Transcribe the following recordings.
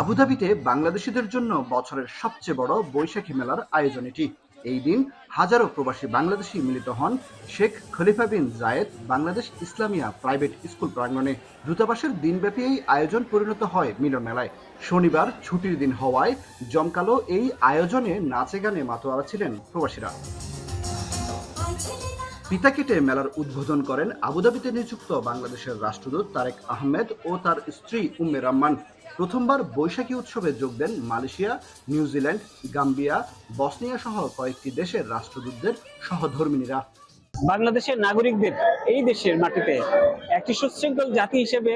আবুধাবিতে বাংলাদেশিদের জন্য বছরের সবচেয়ে বড় বৈশাখী মেলার আয়োজন এটি। এই দিন হাজারো প্রবাসী বাংলাদেশি মিলিত হন শেখ খলিফা বিন জায়েদ বাংলাদেশ ইসলামিয়া প্রাইভেট স্কুল প্রাঙ্গণে। দূতাবাসের দিনব্যাপী এই আয়োজন পরিণত হয় মিলন মেলায়। শনিবার ছুটির দিন হওয়ায় জমকালো এই আয়োজনে নাচে গানে মাতোয়ারা ছিলেন প্রবাসীরা। পিতা কেটে মেলার উদ্বোধন করেন আবুধাবিতে নিযুক্ত বাংলাদেশের রাষ্ট্রদূত তারেক আহমেদ ও তার স্ত্রী উম্মে রহমান। প্রথমবার বৈশাখী উৎসবে যোগ দেন মালয়েশিয়া, নিউজিল্যান্ড, গাম্বিয়া, বসনিয়া সহ কয়েকটি দেশের রাষ্ট্রদূতদের সহধর্মিণীরা। বাংলাদেশের নাগরিকদের এই দেশের মাটিতে একটি সুশৃঙ্খল জাতি হিসেবে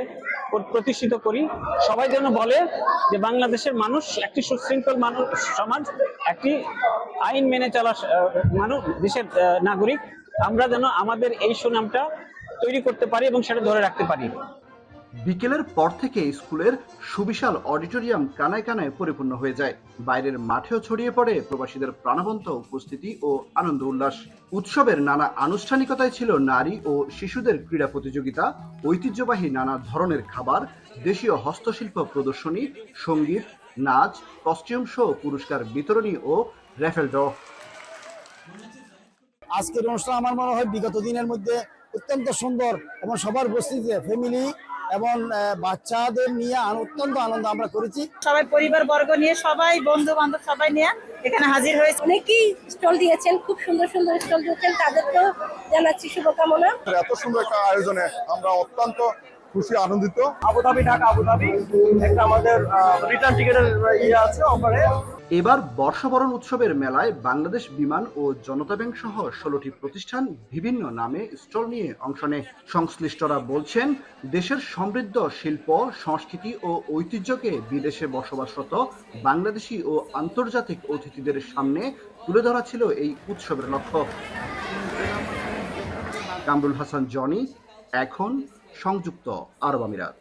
প্রতিষ্ঠিত করি। সবাই যেন বলে যে বাংলাদেশের মানুষ একটি সুশৃঙ্খল মানুষ, সমাজ, একটি আইন মেনে চলা মানুষ, দেশের নাগরিক। আমরা যেন আমাদের এই সুনামটা তৈরি করতে পারি এবং সেটা ধরে রাখতে পারি। বিকেলের পর থেকে স্কুলের সুবিশাল অডিটোরিয়াম কানায় কানায় পরিপূর্ণ হয়ে যায়। বাইরের মাঠেও ছড়িয়ে পড়ে প্রবাসীদের প্রাণবন্ত উপস্থিতি ও আনন্দ উল্লাস। উৎসবের নানা আনুষ্ঠানিকতায় ছিল নারী ও শিশুদের ক্রীড়া প্রতিযোগিতা, ঐতিহ্যবাহী নানা ধরনের খাবার, দেশীয় হস্তশিল্প প্রদর্শনী, সঙ্গীত, নাচ, কস্টিউম শো, পুরস্কার বিতরণী ও র্যাফেল ড্র। আজকের অনুষ্ঠান আমার মনে হয় বিগত দিনের মধ্যে অত্যন্ত সুন্দর এবং সবার উপস্থিতিতে ফ্যামিলি এবং বাচ্চাদের নিয়ে অত্যন্ত আনন্দ আমরা করেছি। সবাই পরিবার বর্গ নিয়ে, সবাই বন্ধু বান্ধব সবাই নিয়ে এখানে হাজির হয়েছে। অনেকেই স্টল দিয়েছেন, খুব সুন্দর সুন্দর স্টল দিয়েছেন, তাদেরকেও জানাচ্ছি শুভকামনা। এত সুন্দর একটা আয়োজনে আমরা অত্যন্ত খুশি, আনন্দিত। আবুধাবি, ঢাকা আবুধাবি একটা আমাদের রিটার্ন টিকেটের আছে অফারে। এবার বর্ষবরণ উৎসবের মেলায় বাংলাদেশ বিমান ও জনতা ব্যাংক সহ 16টি প্রতিষ্ঠান বিভিন্ন নামে স্টল নিয়ে অংশ নেয়। সংশ্লিষ্টরা বলছেন, দেশের সমৃদ্ধ শিল্প, সংস্কৃতি ও ঐতিহ্যকে বিদেশে বসবাসরত বাংলাদেশি ও আন্তর্জাতিক অতিথিদের সামনে তুলে ধরা ছিল এই উৎসবের লক্ষ্য। কামরুল হাসান জনি, এখন সংযুক্ত আরব আমিরাত।